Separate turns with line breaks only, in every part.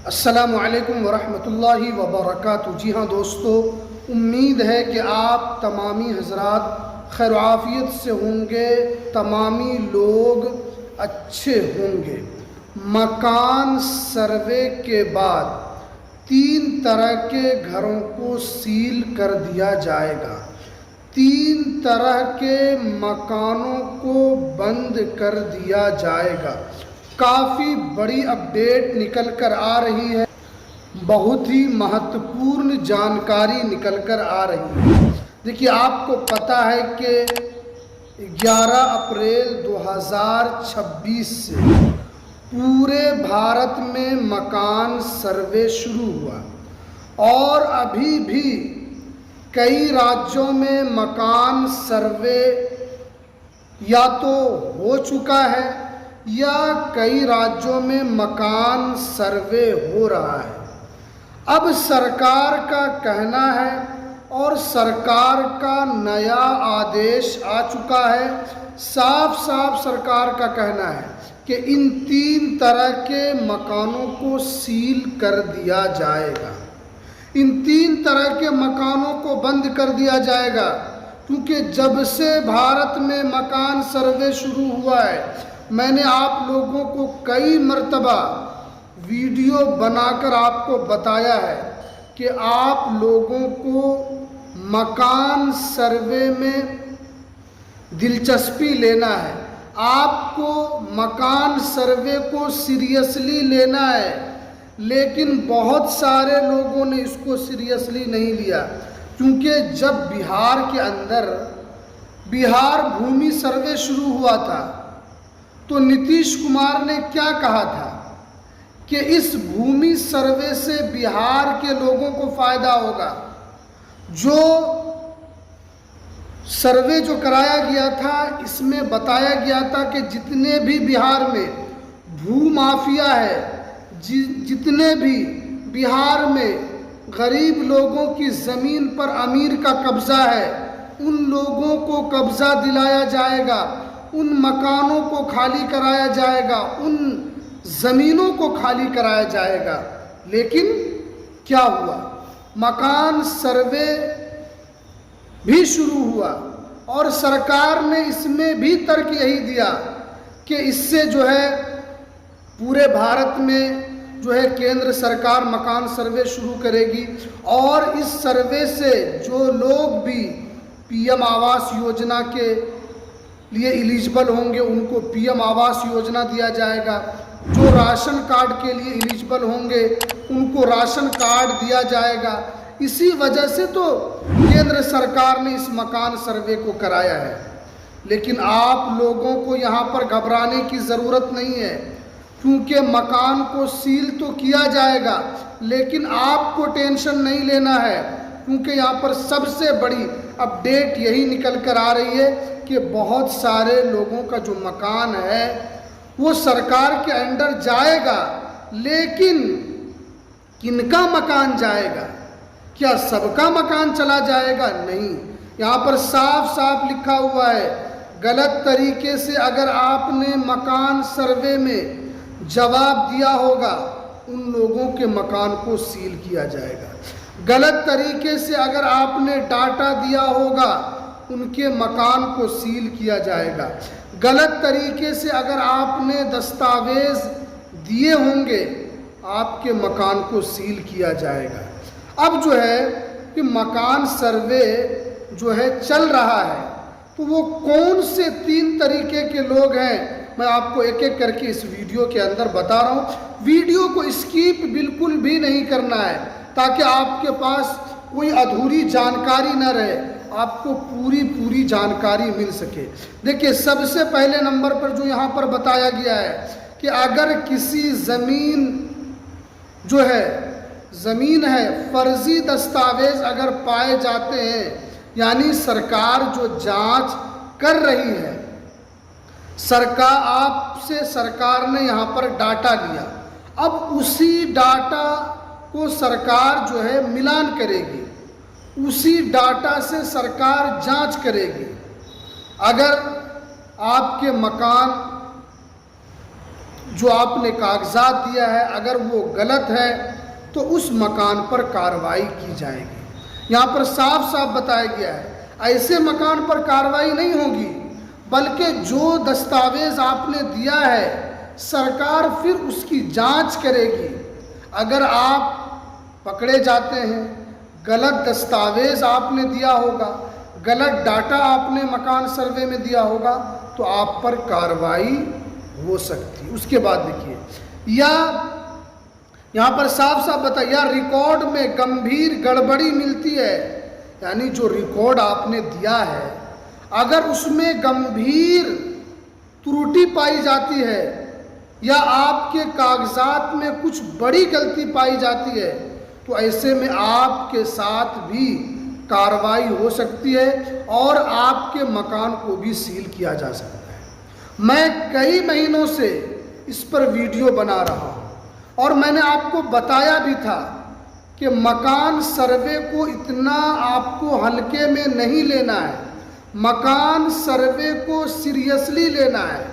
अस्सलामु अलैकुम वरहमतुल्लाहि वबरकातुहू। जी हाँ दोस्तों, उम्मीद है कि आप तमामी हज़रात खैर आफ़ियत से होंगे, तमामी लोग अच्छे होंगे। मकान सर्वे के बाद 3 तरह के घरों को सील कर दिया जाएगा। 3 तरह के मकानों को बंद कर दिया जाएगा। काफ़ी बड़ी अपडेट निकल कर आ रही है, बहुत ही महत्वपूर्ण जानकारी निकल कर आ रही है। देखिए, आपको पता है कि 11 अप्रैल 2026 से पूरे भारत में मकान सर्वे शुरू हुआ और अभी भी कई राज्यों में मकान सर्वे या तो हो चुका है या कई राज्यों में मकान सर्वे हो रहा है। अब सरकार का कहना है और सरकार का नया आदेश आ चुका है। साफ साफ सरकार का कहना है कि इन 3 तरह के मकानों को सील कर दिया जाएगा। इन 3 तरह के मकानों को बंद कर दिया जाएगा, क्योंकि जब से भारत में मकान सर्वे शुरू हुआ है, मैंने आप लोगों को कई मर्तबा वीडियो बनाकर आपको बताया है कि आप लोगों को मकान सर्वे में दिलचस्पी लेना है, आपको मकान सर्वे को सीरियसली लेना है। लेकिन बहुत सारे लोगों ने इसको सीरियसली नहीं लिया, क्योंकि जब बिहार के अंदर बिहार भूमि सर्वे शुरू हुआ था तो नीतीश कुमार ने क्या कहा था कि इस भूमि सर्वे से बिहार के लोगों को फायदा होगा। जो सर्वे जो कराया गया था, इसमें बताया गया था कि जितने भी बिहार में भू माफिया है, जितने भी बिहार में गरीब लोगों की ज़मीन पर अमीर का कब्ज़ा है, उन लोगों को कब्ज़ा दिलाया जाएगा, उन मकानों को खाली कराया जाएगा, उन ज़मीनों को खाली कराया जाएगा। लेकिन क्या हुआ? मकान सर्वे भी शुरू हुआ और सरकार ने इसमें भी तर्क यही दिया कि इससे जो है पूरे भारत में जो है केंद्र सरकार मकान सर्वे शुरू करेगी और इस सर्वे से जो लोग भी पीएम आवास योजना के लिए एलिजिबल होंगे उनको पीएम आवास योजना दिया जाएगा। जो राशन कार्ड के लिए एलिजिबल होंगे उनको राशन कार्ड दिया जाएगा। इसी वजह से तो केंद्र सरकार ने इस मकान सर्वे को कराया है। लेकिन आप लोगों को यहाँ पर घबराने की ज़रूरत नहीं है, क्योंकि मकान को सील तो किया जाएगा, लेकिन आपको टेंशन नहीं लेना है, क्योंकि यहाँ पर सबसे बड़ी अपडेट यही निकल कर आ रही है कि बहुत सारे लोगों का जो मकान है वो सरकार के अंडर जाएगा। लेकिन किनका मकान जाएगा? क्या सबका मकान चला जाएगा? नहीं, यहाँ पर साफ साफ लिखा हुआ है, गलत तरीके से अगर आपने मकान सर्वे में जवाब दिया होगा उन लोगों के मकान को सील किया जाएगा। गलत तरीके से अगर आपने डाटा दिया होगा उनके मकान को सील किया जाएगा। गलत तरीके से अगर आपने दस्तावेज दिए होंगे आपके मकान को सील किया जाएगा। अब जो है कि मकान सर्वे जो है चल रहा है, तो वो कौन से 3 तरीके के लोग हैं मैं आपको एक एक करके इस वीडियो के अंदर बता रहा हूँ। वीडियो को स्किप बिल्कुल भी नहीं करना है, ताकि आपके पास कोई अधूरी जानकारी न रहे, आपको पूरी जानकारी मिल सके। देखिए, सबसे पहले नंबर पर जो यहाँ पर बताया गया है कि अगर किसी ज़मीन है फर्जी दस्तावेज अगर पाए जाते हैं, यानी सरकार जो जांच कर रही है, सरकार ने यहाँ पर डाटा लिया, अब उसी डाटा को सरकार जो है मिलान करेगी, उसी डाटा से सरकार जांच करेगी। अगर आपके मकान जो आपने कागजात दिया है अगर वो गलत है तो उस मकान पर कार्रवाई की जाएगी। यहाँ पर साफ साफ बताया गया है, ऐसे मकान पर कार्रवाई नहीं होगी, बल्कि जो दस्तावेज़ आपने दिया है सरकार फिर उसकी जांच करेगी। अगर आप पकड़े जाते हैं, गलत दस्तावेज़ आपने दिया होगा, गलत डाटा आपने मकान सर्वे में दिया होगा, तो आप पर कार्रवाई हो सकती है। उसके बाद देखिए, या यहाँ पर साफ साफ बताया, या रिकॉर्ड में गंभीर गड़बड़ी मिलती है, यानी जो रिकॉर्ड आपने दिया है अगर उसमें गंभीर त्रुटि पाई जाती है या आपके कागजात में कुछ बड़ी गलती पाई जाती है तो ऐसे में आपके साथ भी कार्रवाई हो सकती है और आपके मकान को भी सील किया जा सकता है। मैं कई महीनों से इस पर वीडियो बना रहा हूँ और मैंने आपको बताया भी था कि मकान सर्वे को इतना आपको हल्के में नहीं लेना है, मकान सर्वे को सीरियसली लेना है।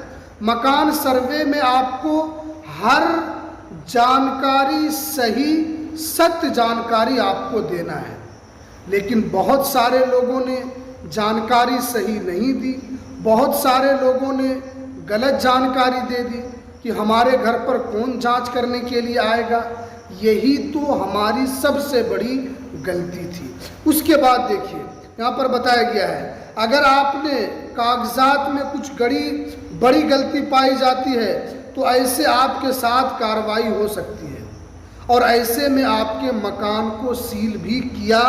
मकान सर्वे में आपको हर जानकारी सही सत्य जानकारी आपको देना है, लेकिन बहुत सारे लोगों ने जानकारी सही नहीं दी, बहुत सारे लोगों ने गलत जानकारी दे दी कि हमारे घर पर कौन जांच करने के लिए आएगा। यही तो हमारी सबसे बड़ी गलती थी। उसके बाद देखिए, यहाँ पर बताया गया है अगर आपने कागजात में कुछ बड़ी गलती पाई जाती है तो ऐसे आपके साथ कार्रवाई हो सकती है और ऐसे में आपके मकान को सील भी किया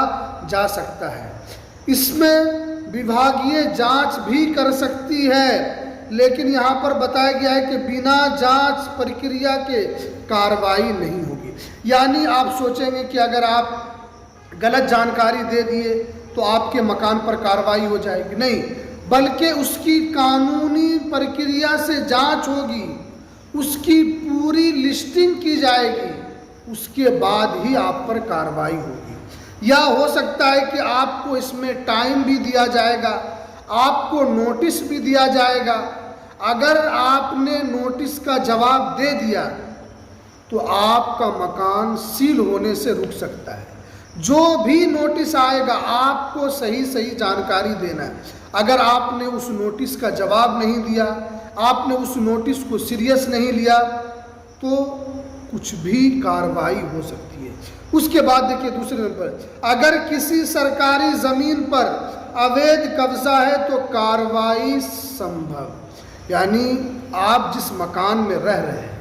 जा सकता है। इसमें विभागीय जांच भी कर सकती है, लेकिन यहाँ पर बताया गया है कि बिना जांच प्रक्रिया के कार्रवाई नहीं होगी। यानी आप सोचेंगे कि अगर आप गलत जानकारी दे दिए तो आपके मकान पर कार्रवाई हो जाएगी, नहीं, बल्कि उसकी कानूनी प्रक्रिया से जांच होगी, उसकी पूरी लिस्टिंग की जाएगी, उसके बाद ही आप पर कार्रवाई होगी। या हो सकता है कि आपको इसमें टाइम भी दिया जाएगा, आपको नोटिस भी दिया जाएगा। अगर आपने नोटिस का जवाब दे दिया तो आपका मकान सील होने से रुक सकता है। जो भी नोटिस आएगा आपको सही सही जानकारी देना है। अगर आपने उस नोटिस का जवाब नहीं दिया, आपने उस नोटिस को सीरियस नहीं लिया तो कुछ भी कार्रवाई हो सकती है। उसके बाद देखिए दूसरे नंबर, अगर किसी सरकारी ज़मीन पर अवैध कब्जा है तो कार्रवाई संभव। यानी आप जिस मकान में रह रहे हैं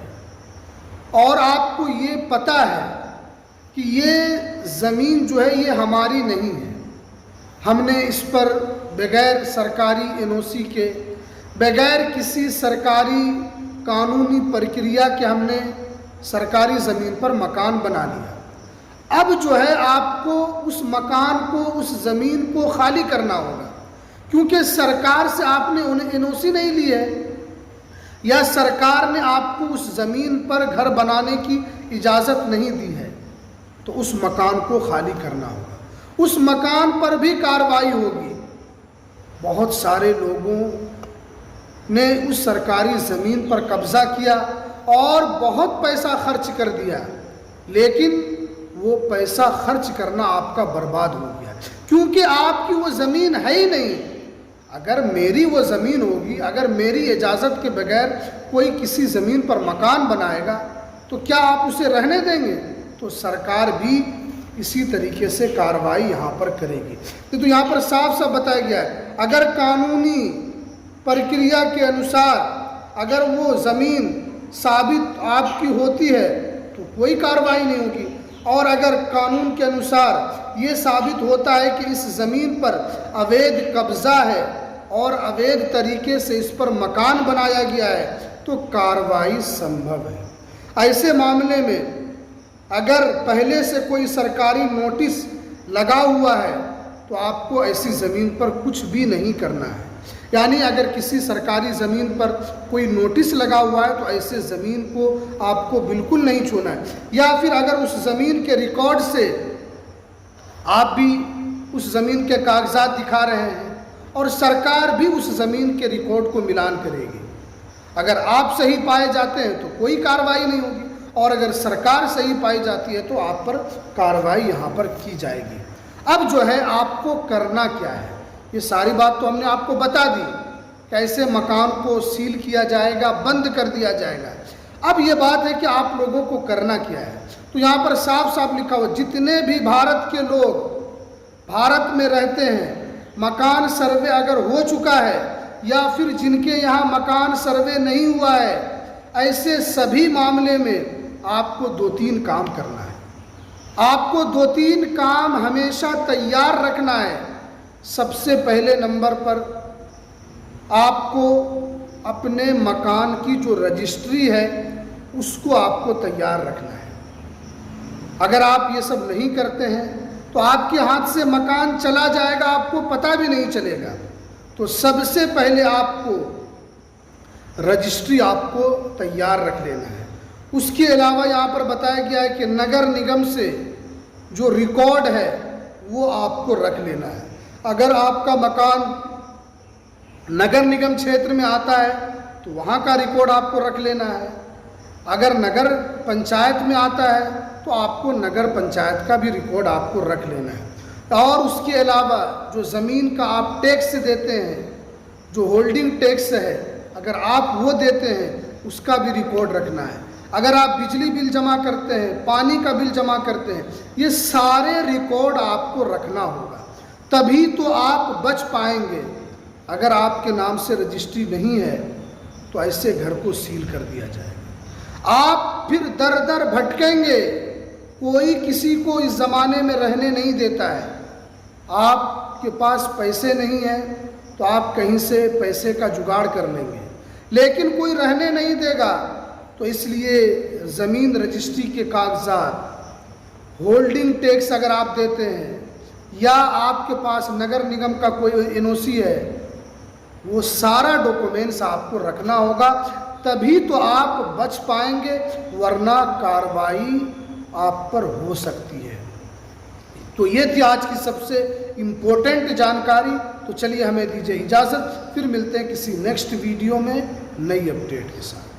और आपको ये पता है कि ये ज़मीन जो है ये हमारी नहीं है, हमने इस पर बगैर सरकारी एनओसी के, बगैर किसी सरकारी कानूनी प्रक्रिया के हमने सरकारी ज़मीन पर मकान बना लिया। अब जो है आपको उस मकान को, उस ज़मीन को खाली करना होगा, क्योंकि सरकार से आपने उन्हें एनओसी नहीं ली है या सरकार ने आपको उस ज़मीन पर घर बनाने की इजाज़त नहीं दी है, तो उस मकान को खाली करना होगा। उस मकान पर भी कार्रवाई होगी। बहुत सारे लोगों ने उस सरकारी ज़मीन पर कब्ज़ा किया और बहुत पैसा खर्च कर दिया, लेकिन वो पैसा खर्च करना आपका बर्बाद हो गया, क्योंकि आपकी वो ज़मीन है ही नहीं। अगर मेरी वो ज़मीन होगी, अगर मेरी इजाज़त के बगैर कोई किसी ज़मीन पर मकान बनाएगा तो क्या आप उसे रहने देंगे? तो सरकार भी इसी तरीके से कार्रवाई यहाँ पर करेगी। तो यहाँ पर साफ साफ बताया गया है, अगर कानूनी प्रक्रिया के अनुसार अगर वो ज़मीन साबित आपकी होती है तो कोई कार्रवाई नहीं होगी, और अगर कानून के अनुसार ये साबित होता है कि इस ज़मीन पर अवैध कब्ज़ा है और अवैध तरीके से इस पर मकान बनाया गया है तो कार्रवाई संभव है। ऐसे मामले में अगर पहले से कोई सरकारी नोटिस लगा हुआ है तो आपको ऐसी ज़मीन पर कुछ भी नहीं करना है। यानी अगर किसी सरकारी ज़मीन पर कोई नोटिस लगा हुआ है तो ऐसे ज़मीन को आपको बिल्कुल नहीं छूना है। या फिर अगर उस ज़मीन के रिकॉर्ड से आप भी उस ज़मीन के कागजात दिखा रहे हैं और सरकार भी उस ज़मीन के रिकॉर्ड को मिलान करेगी, अगर आप सही पाए जाते हैं तो कोई कार्रवाई नहीं होगी, और अगर सरकार सही पाई जाती है तो आप पर कार्रवाई यहाँ पर की जाएगी। अब जो है आपको करना क्या है, ये सारी बात तो हमने आपको बता दी, कैसे मकान को सील किया जाएगा, बंद कर दिया जाएगा। अब ये बात है कि आप लोगों को करना क्या है। तो यहाँ पर साफ साफ लिखा हुआ, जितने भी भारत के लोग भारत में रहते हैं, मकान सर्वे अगर हो चुका है या फिर जिनके यहाँ मकान सर्वे नहीं हुआ है, ऐसे सभी मामले में आपको 2-3 काम करना है। आपको 2-3 काम हमेशा तैयार रखना है। सबसे पहले नंबर पर आपको अपने मकान की जो रजिस्ट्री है उसको आपको तैयार रखना है। अगर आप ये सब नहीं करते हैं तो आपके हाथ से मकान चला जाएगा, आपको पता भी नहीं चलेगा। तो सबसे पहले आपको रजिस्ट्री आपको तैयार रख लेना है। उसके अलावा यहाँ पर बताया गया है कि नगर निगम से जो रिकॉर्ड है वो आपको रख लेना है। अगर आपका मकान नगर निगम क्षेत्र में आता है तो वहाँ का रिकॉर्ड आपको रख लेना है। अगर नगर पंचायत में आता है तो आपको नगर पंचायत का भी रिकॉर्ड आपको रख लेना है। और उसके अलावा जो ज़मीन का आप टैक्स देते हैं, जो होल्डिंग टैक्स है, अगर आप वो देते हैं उसका भी रिकॉर्ड रखना है। अगर आप बिजली बिल जमा करते हैं, पानी का बिल जमा करते हैं, ये सारे रिकॉर्ड आपको रखना होगा, तभी तो आप बच पाएंगे। अगर आपके नाम से रजिस्ट्री नहीं है तो ऐसे घर को सील कर दिया जाएगा। आप फिर दर दर भटकेंगे, कोई किसी को इस ज़माने में रहने नहीं देता है। आपके पास पैसे नहीं है तो आप कहीं से पैसे का जुगाड़ कर लेंगे, लेकिन कोई रहने नहीं देगा। तो इसलिए ज़मीन रजिस्ट्री के कागजात, होल्डिंग टैक्स अगर आप देते हैं या आपके पास नगर निगम का कोई एनओसी है, वो सारा डॉक्यूमेंट्स आपको रखना होगा, तभी तो आप बच पाएंगे, वरना कार्रवाई आप पर हो सकती है। तो ये थी आज की सबसे इम्पोर्टेंट जानकारी। तो चलिए हमें दीजिए इजाज़त, फिर मिलते हैं किसी नेक्स्ट वीडियो में नई अपडेट के साथ।